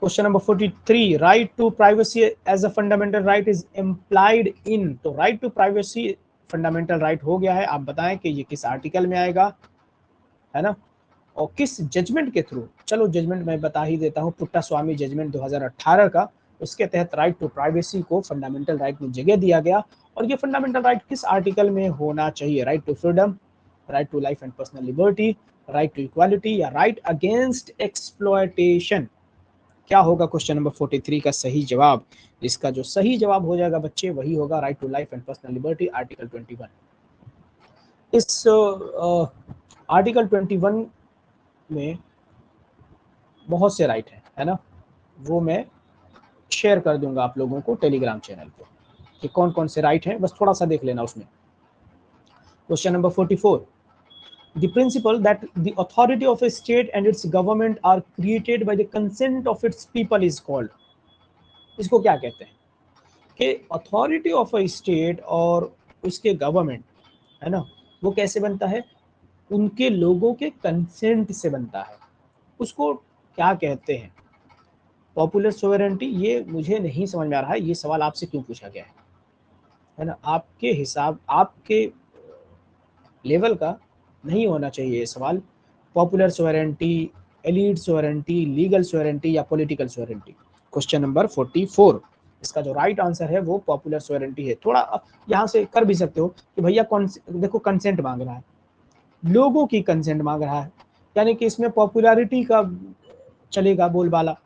Question number 43, right to privacy as a fundamental right is implied in, तो right to privacy fundamental right हो गया है, आप बताएं कि ये किस आर्टिकल में आएगा, है ना, और किस जजमेंट के थ्रू। चलो जजमेंट मैं बता ही देता हूँ, पुट्टा स्वामी जजमेंट 2018 का, उसके तहत राइट टू प्राइवेसी को फंडामेंटल राइट में जगह दिया गया। और ये फंडामेंटल राइट किस आर्टिकल में होना चाहिए? Right to freedom, right to life and personal liberty, right to equality या राइट अगेंस्ट एक्सप्लॉयटेशन। क्या होगा क्वेश्चन नंबर 43 का सही जवाब? इसका जो सही जवाब हो जाएगा बच्चे वही होगा right to life and personal liberty, article 21। इस आर्टिकल 21 में बहुत से राइट है ना, वो मैं शेयर कर दूंगा आप लोगों को टेलीग्राम चैनल पे कि कौन कौन से राइट हैं, बस थोड़ा सा देख लेना उसमें। Question number 44, the principle that the authority of a state and its government are created by the consent of its people is called, इसको क्या कहते हैं? कि अथॉरिटी ऑफ अ स्टेट और उसके गवर्नमेंट है ना, वो कैसे बनता है? उनके लोगों के कंसेंट से बनता है। उसको क्या कहते हैं? Popular sovereignty? ये मुझे नहीं समझ में आ रहा है ये सवाल आपसे क्यों पूछा गया है ना, आपके हिसाब आपके लेवल का नहीं होना चाहिए ये सवाल। Popular sovereignty, elite sovereignty, legal sovereignty या पॉलिटिकल सोवरेंटी? क्वेश्चन नंबर 44, इसका जो राइट आंसर है वो पॉपुलर सोवरेंटी है। थोड़ा यहाँ से कर भी सकते हो कि भैया देखो कंसेंट मांग रहा है, लोगों की कंसेंट मांग रहा है, यानी कि इसमें पॉपुलैरिटी का चलेगा बोलबाला,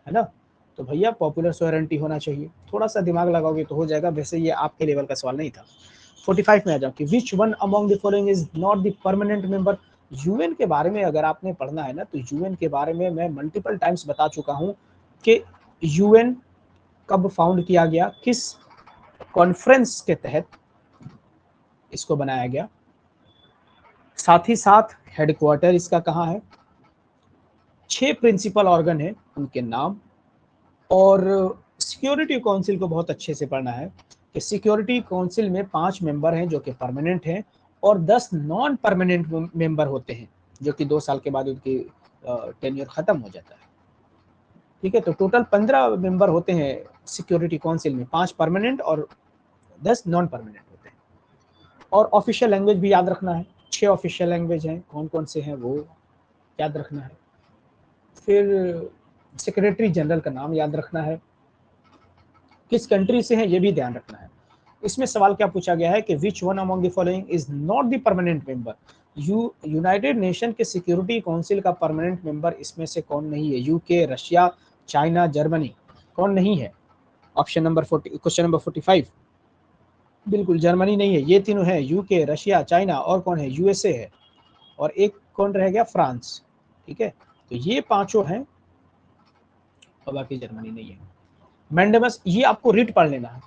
है ना, तो भैया पॉपुलर सोवरेंटी होना चाहिए। थोड़ा सा दिमाग लगाओगे तो हो जाएगा, वैसे ये आपके लेवल का सवाल नहीं था। 45 में आ जाओ कि which one among the following is not the permanent member. UN के बारे में अगर आपने पढ़ना है ना, तो यूएन के बारे में मैं मल्टीपल टाइम्स बता चुका हूं कि यूएन कब फाउंड किया गया, किस कॉन्फ्रेंस के तहत इसको बनाया गया, साथ ही साथ हेडक्वार्टर इसका कहाँ है, 6 प्रिंसिपल ऑर्गन है उनके नाम, और सिक्योरिटी काउंसिल को बहुत अच्छे से पढ़ना है कि सिक्योरिटी काउंसिल में 5 मेंबर हैं जो कि परमानेंट हैं और 10 नॉन परमानेंट मेंबर होते हैं जो कि 2 साल के बाद उनकी टेन्योर खत्म हो जाता है। ठीक है, तो टोटल 15 मेंबर होते हैं सिक्योरिटी काउंसिल में, 5 परमानेंट और 10 नॉन परमानेंट होते हैं। और ऑफिशियल लैंग्वेज भी याद रखना है, 6 ऑफिशियल लैंग्वेज हैं, कौन कौन से हैं वो याद रखना है। फिर सेक्रेटरी जनरल का नाम याद रखना है, किस कंट्री से है ये भी ध्यान रखना है। इसमें सवाल क्या पूछा गया है कि which one among the following is not the permanent member. United nation के सिक्योरिटी काउंसिल का परमानेंट मेंबर इसमें से कौन नहीं है? यूके, रशिया, चाइना, जर्मनी, कौन नहीं है? ऑप्शन नंबर 40, क्वेश्चन नंबर 45, बिल्कुल जर्मनी नहीं है, ये तीनों है, यूके, रशिया, चाइना, और कौन है? यूएसए है, और एक कौन रह गया? फ्रांस। ठीक है, तो ये पांचों हैं और बाकी जर्मनी नहीं है। मैंडेमस, ये आपको रिट पढ़ लेना है,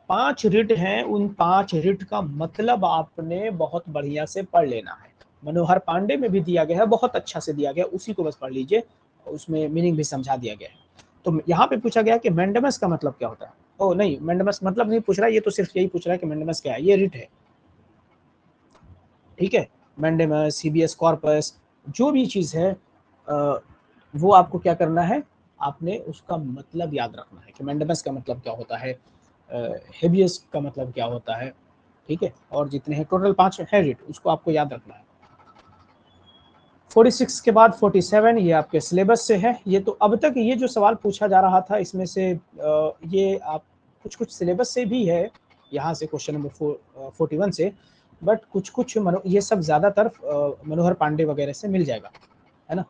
5 रिट हैं, उन 5 रिट का मतलब आपने बहुत बढ़िया से पढ़ लेना है। मनोहर पांडे में भी दिया गया है, बहुत अच्छा से दिया गया, उसी को बस पढ़ लीजिए, उसमें मीनिंग भी समझा दिया गया है। तो यहाँ पे पूछा गया कि मैंडेमस का मतलब क्या होता है। ओ नहीं, मैंडेमस मतलब नहीं पूछ रहा है, ये तो सिर्फ यही पूछ रहा है कि मैंडेमस क्या है, ये रिट है। ठीक है, मैंडेमस, हिबियस कॉर्पस, जो भी चीज़ है वो आपको क्या करना है, आपने उसका मतलब याद रखना है कि मैंडेमस का मतलब क्या होता है, हेबियस का मतलब क्या होता है। ठीक है, और जितने हैं टोटल 5 है रिट, उसको आपको याद रखना है। 46 के बाद 47 ये आपके सिलेबस से है। ये तो अब तक ये जो सवाल पूछा जा रहा था इसमें से ये आप कुछ कुछ सिलेबस से भी है, यहाँ से क्वेश्चन नंबर 41 से, बट कुछ कुछ ये सब ज़्यादातर मनोहर पांडे वगैरह से मिल जाएगा, है ना।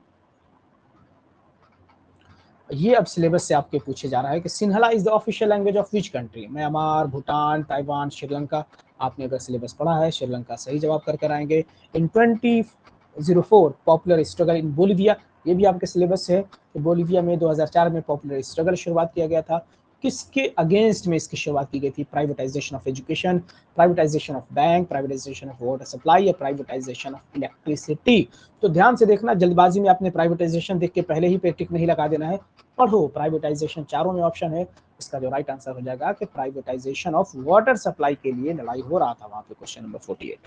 ये अब सिलेबस से आपके पूछे जा रहा है कि Sinhala is the official language of which country? Myanmar, Bhutan, Taiwan, Sri Lanka. आपने अगर सिलेबस पढ़ा है, श्रीलंका सही जवाब कर आएंगे। इन 2004 पॉपुलर स्ट्रगल इन बोलिविया, ये भी आपके सिलेबस से है कि बोलिविया में 2004 में पॉपुलर स्ट्रगल शुरुआत किया गया था। किसके अगेंस्ट में इसकी शुरुआत की गई थी? Privatisation of education, privatisation of bank, privatisation of water supply या प्राइवेटाइजेशन ऑफ इलेक्ट्रिसिटी। तो ध्यान से देखना, जल्दबाजी में आपने प्राइवेटाइजेशन देख के पहले ही पे टिक नहीं लगा देना है, पढ़ो प्राइवेटाइजेशन, चारों में ऑप्शन है। इसका जो राइट आंसर हो जाएगा कि प्राइवेटाइजेशन ऑफ वाटर सप्लाई के लिए लड़ाई हो रहा था वहां पे, क्वेश्चन नंबर 48।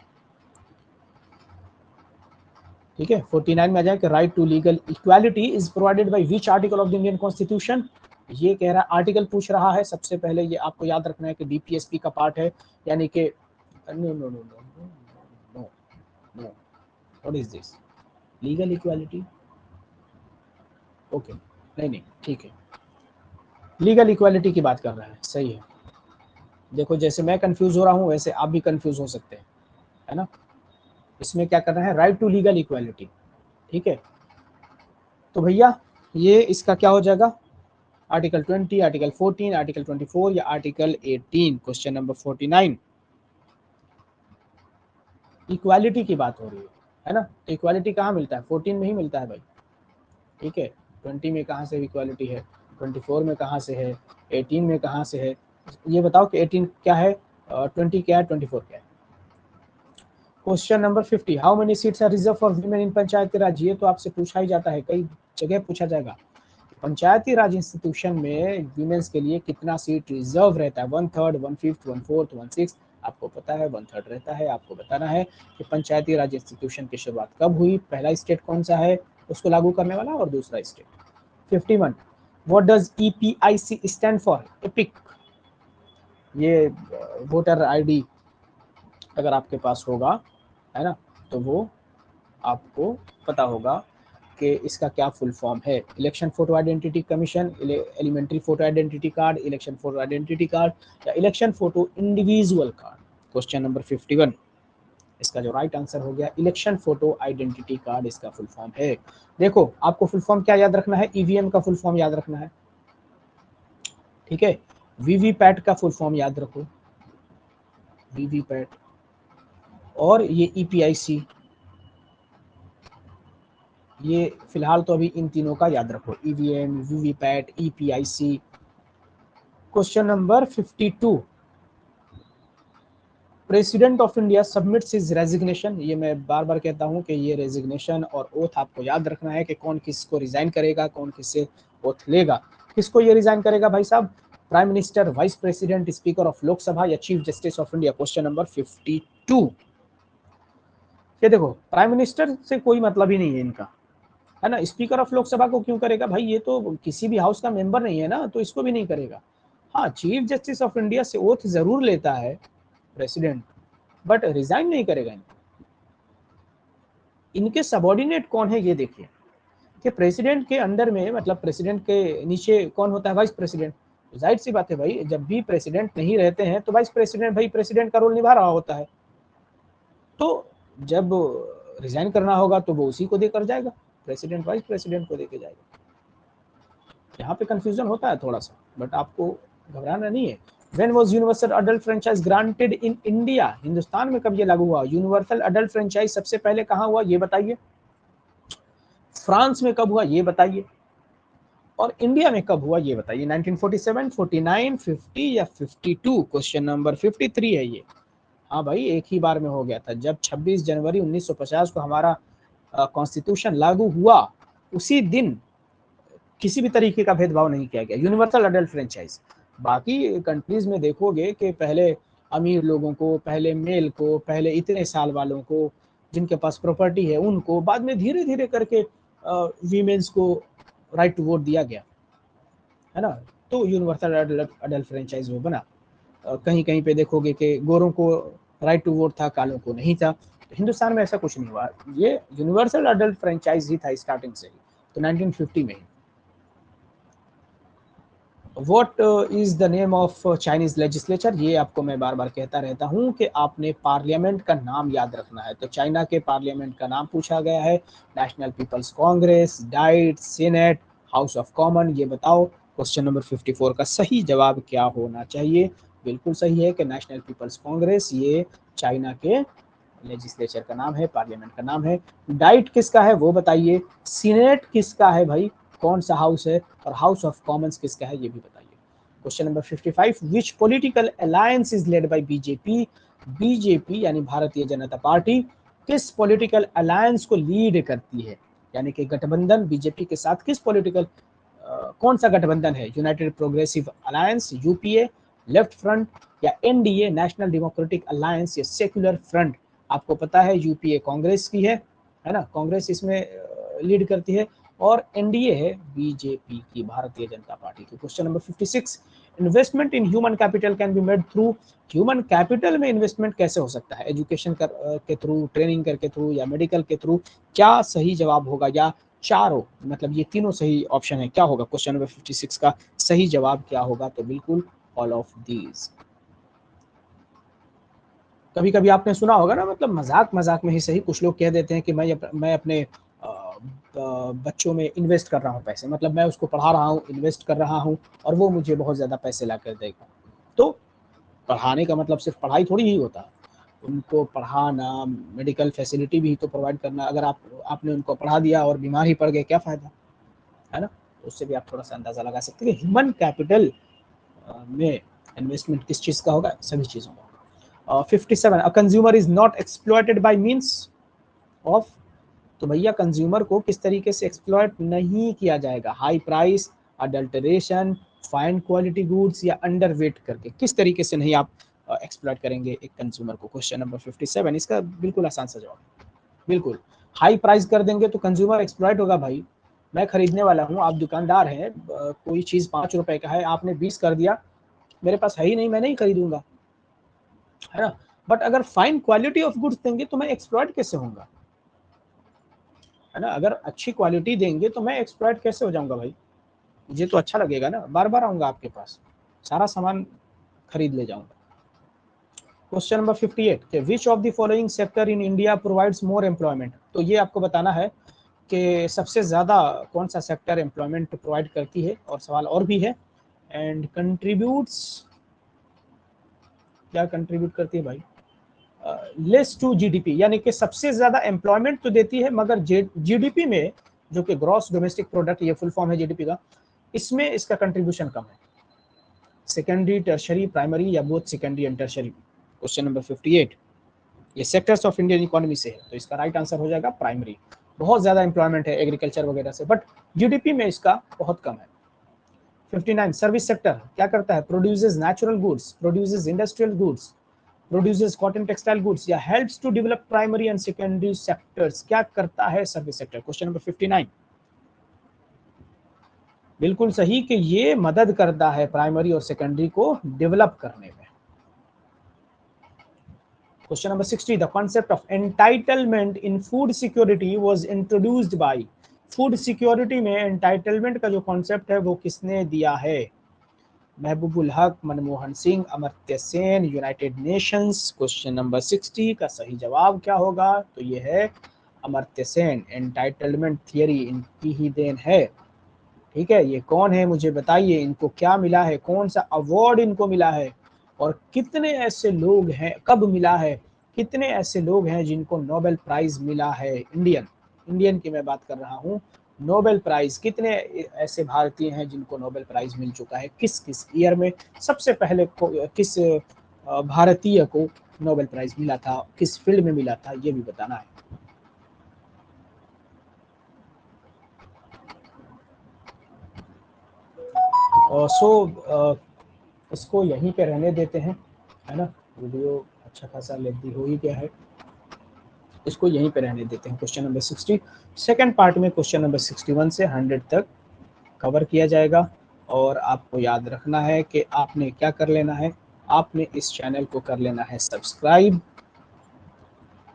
ठीक है, 49 में आ जाए कि right to legal equality is provided by which article of the Indian constitution. ये कह रहा है आर्टिकल पूछ रहा है, सबसे पहले ये आपको याद रखना है कि डीपीएसपी का पार्ट है, यानी कि no no no no no no, what is this, legal equality? Okay, नहीं नहीं ठीक है, लीगल इक्वालिटी की बात कर रहे हैं, सही है। देखो जैसे मैं कंफ्यूज हो रहा हूँ वैसे आप भी कंफ्यूज हो सकते हैं, है ना। इसमें क्या करना है, राइट टू लीगल इक्वालिटी, ठीक है। तो भैया ये इसका क्या हो जाएगा, आर्टिकल 20, आर्टिकल 14, आर्टिकल 24 या आर्टिकल 18। क्वेश्चन नंबर 49, इक्वालिटी की बात हो रही है ना। तो इक्वालिटी कहाँ मिलता है, 14 में ही मिलता है भाई, ठीक है। 20 में कहाँ से इक्वालिटी है, 24 में कहाँ से है, 18 में कहाँ से है, ये बताओ कि 18 क्या है, 20 क्या है, 24 क्या है। Question number 50, how many seats are reserve for women in panchayati raj. ये तो आपसे पूछा ही जाता है, कई जगह पूछा जाएगा। पंचायती राज इंस्टीट्यूशन में वीमेंस के लिए कितना सीट रिजर्व रहता है, 1/3, 1/5, 1/4, 1/6। आपको पता है 1/3 रहता है। आपको बताना है कि पंचायती राज इंस्टीट्यूशन की शुरुआत कब हुई, पहला स्टेट कौन सा है उसको लागू करने वाला और दूसरा state. 51, what does EPIC stand for, epic. ये वोटर आईडी अगर आपके पास होगा, है ना, तो वो आपको पता होगा कि इसका क्या फुल फॉर्म है। Election photo identity commission, elementary photo identity card, election photo identity card या election photo individual card. Question number 51, इसका जो राइट आंसर हो गया इलेक्शन फोटो आइडेंटिटी कार्ड, इसका फुल फॉर्म है। देखो आपको फुल फॉर्म क्या याद रखना है, ईवीएम का फुल फॉर्म याद रखना है, ठीक है। वीवीपैट का फुल फॉर्म याद रखो, वीवीपैट। और ये EPIC, ये फिलहाल तो अभी इन तीनों का याद रखो, EVM, VVPAT, EPIC। Question number 52, president of India submits his resignation. ये मैं बार बार कहता हूं कि ये रेजिग्नेशन और ओथ आपको याद रखना है कि कौन किसको रिजाइन करेगा, कौन किससे ओथ लेगा। किसको ये रिजाइन करेगा भाई साहब, prime minister, vice president, speaker of Lok Sabha या chief justice of India. Question number 52, ये देखो प्राइम मिनिस्टर से कोई मतलब ही नहीं है इनका, है ना। स्पीकर ऑफ लोकसभा को क्यों करेगा भाई, ये तो किसी भी हाउस का मेंबर नहीं है ना, तो इसको भी नहीं करेगा। हाँ, चीफ जस्टिस ऑफ इंडिया से ओथ जरूर लेता है प्रेसिडेंट, बट रिजाइन नहीं करेगा। इनके सबॉर्डिनेट कौन है ये देखिए, कि प्रेसिडेंट के अंडर में, मतलब प्रेसिडेंट के नीचे कौन होता है, वाइस प्रेसिडेंट। जाहिर सी बात है भाई, जब भी प्रेसिडेंट नहीं रहते हैं तो वाइस प्रेसिडेंट भाई प्रेसिडेंट का रोल निभा रहा होता है। तो जब रिजाइन करना होगा तो वो उसी को देकर जाएगा, प्रेसिडेंट वाइस प्रेसिडेंट को देकर जाएगा। यहाँ पे कंफ्यूजन होता है थोड़ा सा, बट आपको घबराना नहीं है। When was universal adult franchise granted in India? Hindustan में कब ये लागू हुआ, यूनिवर्सल अडल्ट फ्रेंचाइज सबसे पहले कहाँ हुआ ये बताइए, फ्रांस में कब हुआ ये बताइए, और इंडिया में कब हुआ ये बताइए। 1947, 49, 50 या 52। क्वेश्चन नंबर 53 है ये। हाँ भाई, एक ही बार में हो गया था, जब 26 जनवरी 1950 को हमारा कॉन्स्टिट्यूशन लागू हुआ, उसी दिन किसी भी तरीके का भेदभाव नहीं किया गया, यूनिवर्सल अडल्ट फ्रेंचाइज। बाकी कंट्रीज में देखोगे कि पहले अमीर लोगों को, पहले मेल को, पहले इतने साल वालों को, जिनके पास प्रॉपर्टी है उनको, बाद में धीरे धीरे करके वीमेंस को राइट टू वोट दिया गया, है ना। तो यूनिवर्सल अडल्ट फ्रेंचाइज वो बना। कहीं कहीं पे देखोगे कि गोरों को राइट टू वोट था, कालों को नहीं था। तो हिंदुस्तान में ऐसा कुछ नहीं हुआ, ये यूनिवर्सल अडल्ट फ्रेंचाइज ही था स्टार्टिंग से ही, तो 1950 में ही। What is the name of Chinese legislature, ये आपको मैं बार बार कहता रहता हूँ कि आपने पार्लियामेंट का नाम याद रखना है। तो चाइना के पार्लियामेंट का नाम पूछा गया है, National People's Congress, Diet, Senate, House of Common. ये बताओ क्वेश्चन नंबर 54 का सही जवाब क्या होना चाहिए। बिल्कुल सही है कि नेशनल पीपल्स कांग्रेस ये चाइना के लेजिस्लेचर का नाम है, पार्लियामेंट का नाम है। डाइट किसका है वो बताइए, सीनेट किसका है भाई, कौन सा हाउस है, और हाउस ऑफ कॉमन्स किसका है ये भी बताइए। Question number 55, which political alliance is led by BJP. BJP यानी भारतीय जनता पार्टी किस पॉलिटिकल अलायंस को लीड करती है, यानी कि गठबंधन बीजेपी के साथ किस पॉलिटिकल कौन सा गठबंधन है, United progressive alliance, UPA, left front या एनडीए, नेशनल डेमोक्रेटिक अलायंस या सेक्युलर फ्रंट। आपको पता है यूपीए कांग्रेस की है ना, कांग्रेस इसमें लीड करती है, और एनडीए है बीजेपी की, भारतीय जनता पार्टी की। Question number 56, investment in human capital can be made through. Human capital में इन्वेस्टमेंट कैसे हो सकता है, एजुकेशन के थ्रू, ट्रेनिंग के थ्रू या मेडिकल के थ्रू। क्या सही जवाब होगा, या चारों, मतलब ये तीनों सही ऑप्शन है। क्या होगा क्वेश्चन नंबर 56 का सही जवाब क्या होगा? तो बिल्कुल ऑल ऑफ दीज। कभी कभी आपने सुना होगा ना, मतलब मजाक मजाक में ही सही, कुछ लोग कह देते हैं कि मैं अपने बच्चों में इन्वेस्ट कर रहा हूँ पैसे, मतलब मैं उसको पढ़ा रहा हूँ, इन्वेस्ट कर रहा हूँ और वो मुझे बहुत ज़्यादा पैसे ला कर देगा। तो पढ़ाने का मतलब सिर्फ पढ़ाई थोड़ी ही होता है, उनको पढ़ाना, मेडिकल फैसिलिटी भी तो प्रोवाइड करना। अगर आपने उनको पढ़ा दिया और बीमार ही पड़ गए, क्या फ़ायदा, है ना? उससे भी आप थोड़ा सा अंदाज़ा लगा सकते हैं कि ह्यूमन कैपिटल में इन्वेस्टमेंट किस चीज़ का होगा, सभी चीज़ों का। 57 a consumer is not exploited by means of. तो भैया कंज्यूमर को किस तरीके से एक्सप्लॉइट नहीं किया जाएगा? High price, adulteration, fine quality goods या अंडर वेट करके, किस तरीके से नहीं आप एक्सप्लॉइट करेंगे एक कंज्यूमर को? क्वेश्चन नंबर 57 इसका बिल्कुल आसान सा जवाब। बिल्कुल हाई प्राइस कर देंगे तो कंज्यूमर एक्सप्लॉइट होगा भाई। मैं खरीदने वाला हूँ, आप दुकानदार हैं, कोई चीज़ 5 रुपए का है, आपने 20 कर दिया, मेरे पास है ही नहीं, मैं नहीं खरीदूंगा, है ना? बट अगर फाइन क्वालिटी ऑफ गुड्स देंगे तो मैं एक्सप्लॉइट कैसे होऊंगा, है ना? अगर अच्छी क्वालिटी देंगे तो मैं एक्सप्लॉइट कैसे हो जाऊंगा भाई? मुझे तो अच्छा लगेगा ना, बार बार आऊंगा आपके पास, सारा सामान खरीद ले जाऊंगा। Question number 58 which of the following sector in India provides more employment? तो ये आपको बताना है कि सबसे ज्यादा कौन सा सेक्टर एम्प्लॉयमेंट प्रोवाइड करती है, और सवाल और भी है। एंड कंट्रीब्यूट्स, क्या कंट्रीब्यूट करती है भाई? लेस टू जीडीपी, यानी कि सबसे ज्यादा एम्प्लॉयमेंट तो देती है मगर जीडीपी में, जो कि ग्रॉस डोमेस्टिक प्रोडक्ट, ये फुल फॉर्म है जीडीपी का, इसमें इसका कंट्रीब्यूशन कम है। सेकेंडरी, टर्शरी, प्राइमरी या both secondary and tertiary? Question number 58 ये सेक्टर्स ऑफ इंडियन इकोनॉमी से है, तो इसका राइट आंसर हो जाएगा प्राइमरी। बहुत ज्यादा एम्प्लॉयमेंट है एग्रीकल्चर वगैरह से, बट जीडीपी में इसका बहुत कम है। 59 सर्विस सेक्टर क्या करता है? Produces natural goods, produces industrial goods, produces cotton textile goods या helps to develop primary and secondary sectors? क्या करता है सर्विस सेक्टर? क्वेश्चन नंबर 59 बिल्कुल सही कि ये मदद करता है प्राइमरी और सेकेंडरी को डेवलप करने में। Question number 60 the concept of entitlement in food security was introduced by. Food security में एंटाइटलमेंट का जो कॉन्सेप्ट है वो किसने दिया है? महबूबुल हक, Manmohan Singh, Amartya Sen, United Nations? Question number 60 का सही जवाब क्या होगा? तो ये है अमर्त्य सेन। एंटाइटलमेंट थियरी इनकी ही देन है। ठीक है, ये कौन है मुझे बताइए, इनको क्या मिला है, कौन सा अवार्ड इनको मिला है, और कितने ऐसे लोग हैं, कब मिला है, कितने ऐसे लोग हैं जिनको नोबेल प्राइज मिला है? इंडियन इंडियन की मैं बात कर रहा हूँ। नोबेल प्राइज कितने ऐसे भारतीय हैं जिनको नोबेल प्राइज मिल चुका है, किस किस ईयर में, सबसे पहले किस भारतीय को नोबेल प्राइज मिला था, किस फील्ड में मिला था, ये भी बताना है। इसको यहीं पे रहने देते हैं, है ना? वीडियो अच्छा खासा लेंथी हो ही गया है, इसको यहीं पे रहने देते हैं। क्वेश्चन नंबर 60 सेकंड पार्ट में क्वेश्चन नंबर 61 से 100 तक कवर किया जाएगा। और आपको याद रखना है कि आपने क्या कर लेना है, आपने इस चैनल को कर लेना है सब्सक्राइब,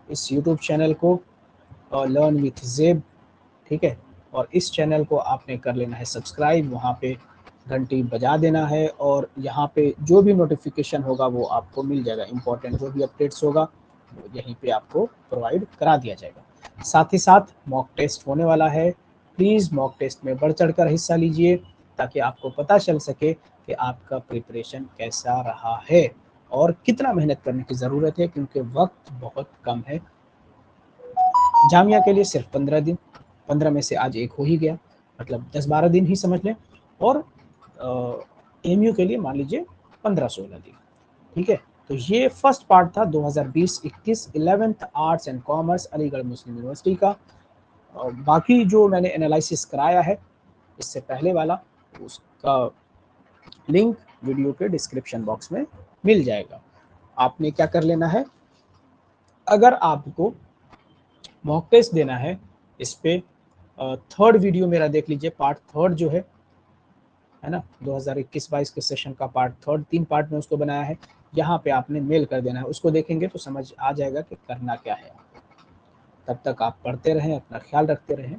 इस यूट्यूब चैनल को, और लर्न विथ जेब, ठीक है? और इस चैनल को आपने कर लेना है सब्सक्राइब, वहाँ पे घंटी बजा देना है, और यहाँ पे जो भी नोटिफिकेशन होगा वो आपको मिल जाएगा। इंपॉर्टेंट जो भी अपडेट्स होगा वो यहीं पे आपको प्रोवाइड करा दिया जाएगा। साथ ही साथ मॉक टेस्ट होने वाला है, प्लीज़ मॉक टेस्ट में बढ़ चढ़ कर हिस्सा लीजिए ताकि आपको पता चल सके कि आपका प्रिपरेशन कैसा रहा है और कितना मेहनत करने की ज़रूरत है, क्योंकि वक्त बहुत कम है। जामिया के लिए सिर्फ 15 दिन, 15 में से आज एक हो ही गया, मतलब 10-12 दिन ही समझ लें। और एमयू के लिए मान लीजिए 15-16 दिन, ठीक है? तो ये फर्स्ट पार्ट था 2020-21 11th arts and commerce Aligarh Muslim University का। बाकी जो मैंने एनालिसिस कराया है इससे पहले वाला, उसका लिंक वीडियो के डिस्क्रिप्शन बॉक्स में मिल जाएगा। आपने क्या कर लेना है, अगर आपको मॉक टेस्ट देना है इस पे, थर्ड वीडियो मेरा देख लीजिए, पार्ट थर्ड जो है ना, 2021-22 के सेशन का पार्ट थर्ड, 3 पार्ट में उसको बनाया है। यहाँ पे आपने मेल कर देना है, उसको देखेंगे तो समझ आ जाएगा कि करना क्या है। तब तक आप पढ़ते रहें, अपना ख्याल रखते रहें।